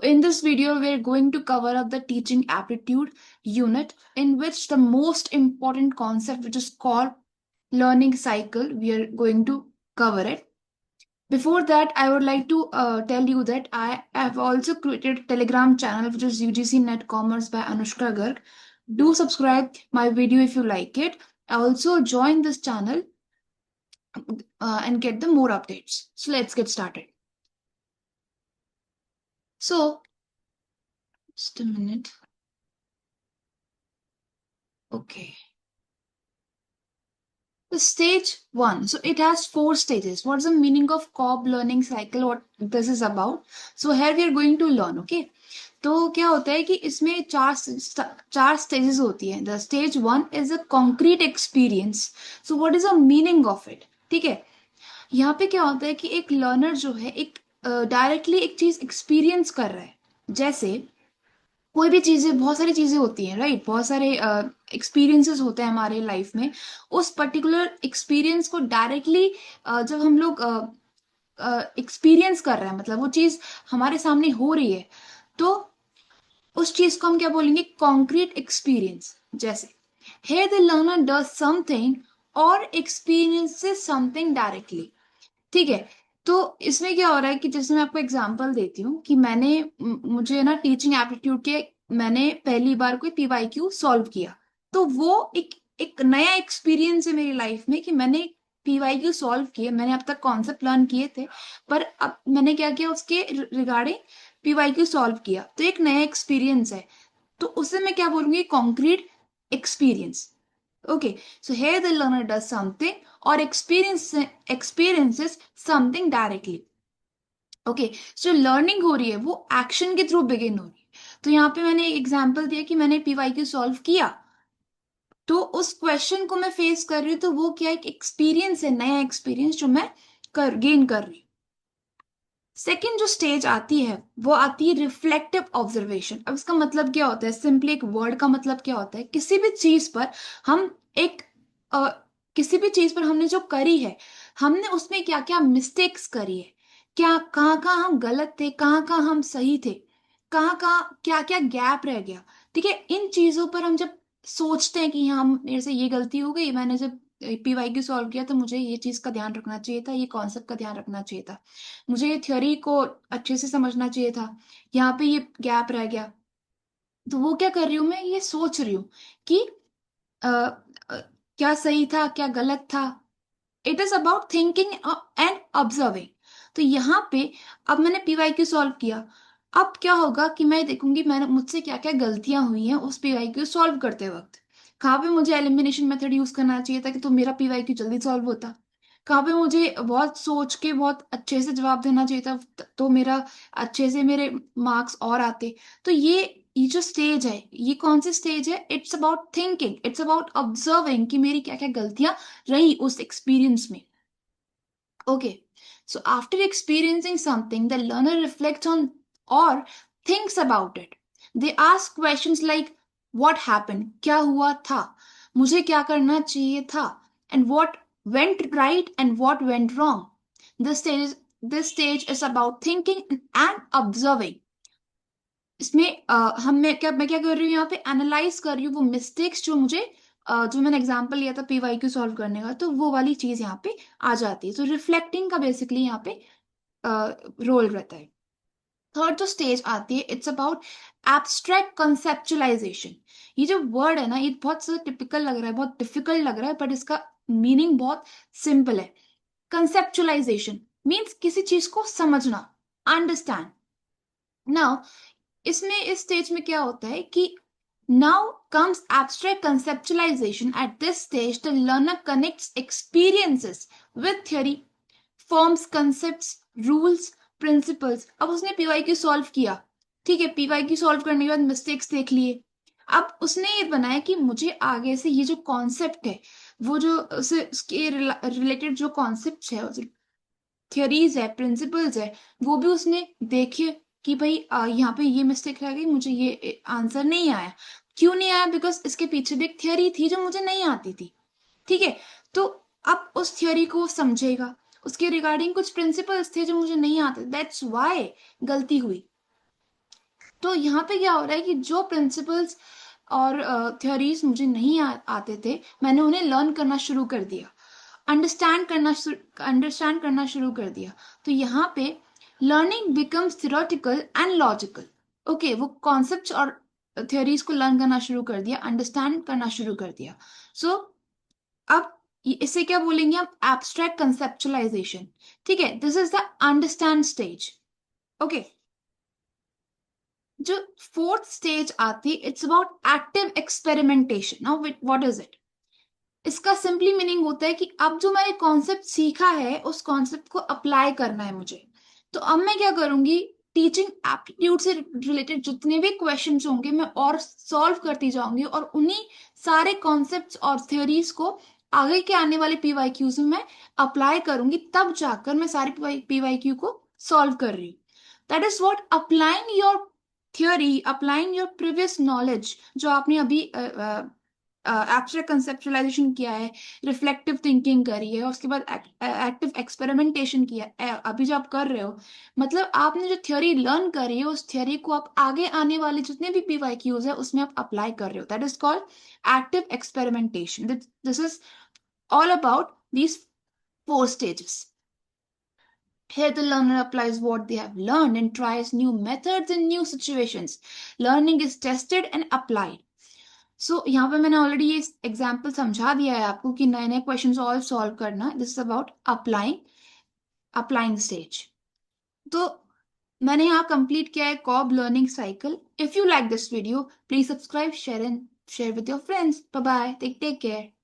in this video, we're going to cover up the teaching aptitude unit, in which the most important concept, which is called learning cycle, we are going to cover it. Before that, I would like to tell you that I have also created a Telegram channel, which is UGC Net Commerce by Anushka Garg. Do subscribe my video if you like it. Also join this channel and get the more updates. So let's get started. So, just a minute. Okay. The stage one. So it has four stages. What's the meaning of COB learning cycle? What this is about? So here we are going to learn. Okay. तो क्या होता है कि इसमें चार stages होती है. The stage one is a concrete experience. So what is the meaning of it? ठीक है. यहाँ पे क्या होता है कि एक लर्नर जो है एक डायरेक्टली एक चीज एक्सपीरियंस कर रहा है. जैसे कोई भी चीजें, बहुत सारी चीजें होती हैं, राइट. बहुत सारे एक्सपीरियंसेस होते हैं हमारे लाइफ में. उस पर्टिकुलर एक्सपीरियंस को डायरेक्टली जब हम लोग एक्सपीरियंस कर रहे हैं, मतलब वो चीज हमारे सामने हो रही है, तो उस चीज को हम क्या बोलेंगे? Concrete experience. जैसे here the learner does something और experiences something directly. ठीक है. तो इसमें क्या हो रहा है कि जैसे मैं आपको एग्जांपल देती हूँ कि मुझे ना टीचिंग एप्टीट्यूड के मैंने पहली बार कोई पीवाईक्यू सॉल्व किया. तो वो एक एक नया एक्सपीरियंस है मेरी लाइफ में कि मैंने पीवाईक्यू सॉल्व किए. मैंने अब तक कॉन्सेप्ट लर्न किए थे, पर अब मैंने क्या किया, उसके रिगार्डिंग पीवाईक्यू सॉल्व किया. तो एक नया एक्सपीरियंस है. तो उसे मैं क्या बोलूंगी? Concrete experience. Okay, so here the learner does something or experiences something directly. Okay, so learning हो रही है वो एक्शन के थ्रू बिगिन हो रही है. तो यहाँ पे मैंने एक एग्जांपल दिया कि मैंने पीवाईक्यू सॉल्व किया, तो उस क्वेश्चन को मैं फेस कर रही हूँ, तो वो क्या, एक एक्सपीरियंस है, नया एक्सपीरियंस जो मैं गेन कर रही हूँ. सेकेंड जो स्टेज आती है वो आती है रिफ्लेक्टिव ऑब्जर्वेशन. अब इसका मतलब क्या होता है? सिंपली एक वर्ड का मतलब क्या होता है? किसी भी चीज पर हम एक अ, किसी भी चीज पर हमने जो करी है, हमने उसमें क्या क्या मिस्टेक्स करी है, क्या कहाँ कहाँ हम गलत थे, कहाँ कहाँ हम सही थे, कहाँ कहाँ क्या क्या गैप रह गया. ठीक है. इन चीजों पर हम जब सोचते हैं कि हाँ मेरे से ये गलती हो गई, मैंने जब पीवाईक्यू सॉल्व किया तो मुझे ये चीज का ध्यान रखना चाहिए था, ये कॉन्सेप्ट का ध्यान रखना चाहिए था, मुझे ये थ्योरी को अच्छे से समझना चाहिए था, यहाँ पे ये गैप रह गया. तो वो क्या कर रही हूँ? मैं ये सोच रही हूँ कि अ, अ, क्या सही था, क्या गलत था. It is about thinking and observing. तो यहाँ पे अब मैंने पीवाईक्यू सॉल्व किया. अब क्या होगा कि मैं देखूंगी मैंने मुझसे क्या क्या गलतियां हुई हैं उस पीवाईक्यू सॉल्व करते वक्त. कहाँ पे मुझे एलिमिनेशन मेथड यूज करना चाहिए था कि तो मेरा पीवाईक्यू जल्दी सॉल्व होता. कहाँ पे मुझे बहुत सोच के बहुत अच्छे से जवाब देना चाहिए था, तो मेरा अच्छे से मेरे मार्क्स और आते. तो ये जो स्टेज है, ये कौन सी स्टेज है? It's about thinking, it's about observing कि मेरी क्या क्या गलतियां रही उस एक्सपीरियंस में. Okay, so after experiencing something, the learner reflects on or thinks about it. They ask questions like, what happened? क्या हुआ था? मुझे क्या करना चाहिए था? And what went right and what went wrong? This stage is about thinking and observing. इसमें मैं क्या कर रही हूँ? यहाँ पे एनालाइज कर रही हूँ वो मिस्टेक्स जो मुझे जो मैंने एग्जांपल लिया था पीवाईक्यू सॉल्व करने का, तो वो वाली चीज यहाँ पे आ जाती है. तो रिफ्लेक्टिंग का बेसिकली यहाँ पे रोल रहता है. थर्ड जो स्टेज आती है, इट्स अबाउट एब्स्ट्रैक्ट कंसेप्चुलाइजेशन. ये जो वर्ड है ना, ये बहुत टिपिकल लग रहा है, बहुत डिफिकल्ट लग रहा है, बट इसका मीनिंग बहुत सिंपल है. कंसेप्चुलाइजेशन मीन्स किसी चीज को समझना, अंडरस्टैंड. नाउ इसमें इस स्टेज में क्या होता है कि now comes abstract conceptualization. At this stage, the learner connects experiences with theory, forms concepts, rules, principles. अब उसने पीवाईक्यू सॉल्व किया. ठीक है. पीवाईक्यू सॉल्व करने के बाद मिस्टेक्स देख लिए. अब उसने ये बनाया कि मुझे आगे से ये जो कॉन्सेप्ट है, वो जो उसके रिलेटेड जो कॉन्सेप्ट है, थियोरीज है, प्रिंसिपल्स है, वो भी उसने देखे कि भाई यहाँ पे ये मिस्टेक रह गई, मुझे ये आंसर नहीं आया. क्यों नहीं आया? बिकॉज इसके पीछे भी एक थियोरी थी जो मुझे नहीं आती थी. ठीक है. तो अब उस थियोरी को वो समझेगा, उसके रिगार्डिंग कुछ प्रिंसिपल्स थे जो मुझे नहीं आते, दैट्स वाई गलती हुई. तो यहाँ पे क्या हो रहा है कि जो प्रिंसिपल्स और थ्योरीज मुझे नहीं आते थे, मैंने उन्हें लर्न करना शुरू कर दिया, अंडरस्टैंड करना शुरू कर दिया। तो यहाँ पे learning becomes theoretical and logical. Okay, वो कॉन्सेप्ट्स और थ्योरीज को लर्न करना शुरू कर दिया, अंडरस्टैंड करना शुरू कर दिया। सो अब इसे क्या बोलेंगे आप? Abstract conceptualisation. ठीक है, this is the understand stage. Okay, जो फोर्थ स्टेज आती, it's about active experimentation. Now what is it? इसका सिंपली मीनिंग होता है कि अब जो मैंने कॉन्सेप्ट सीखा है, उस कॉन्सेप्ट को अप्लाई करना है मुझे। तो अब मैं क्या करूंगी? टीचिंग एप्टीट्यूड से रिलेटेड जितने भी क्वेश्चंस होंगे, मैं और सॉल्व करती जाऊंगी, और उन्हीं सारे कॉन्सेप्ट्स और थ्योरीज को आगे के आने वाले पीवाईक्यूज में मैं अप्लाई करूंगी, तब जाकर मैं सारे पीवाईक्यू को सॉल्व कर रही हूँ। That is what applying your theory, applying your previous knowledge, जो आपने अभी एब्स्ट्रैक्ट कंसेप्चुलाइजेशन किया है, रिफ्लेक्टिव थिंकिंग करी है, उसके बाद एक्टिव एक्सपेरिमेंटेशन किया है, अभी जो आप कर रहे हो, मतलब आपने जो थ्योरी लर्न करी है, उस थ्योरी को आप आगे आने वाले जितने भी पीवाईक्यूज है उसमें आप अप्लाई कर रहे हो। That is called active experimentation. This is all about these four stages. Here, the learner applies what they have learned and tries new methods in new situations. Learning is tested and applied. सो यहाँ पे मैंने already ये example समझा दिया है आपको कि नए नए क्वेश्चन और सॉल्व करना। This is about applying stage. तो मैंने यहाँ कंप्लीट किया है Kolb learning cycle. If you like this video, please subscribe, share with your friends. Bye bye, take care.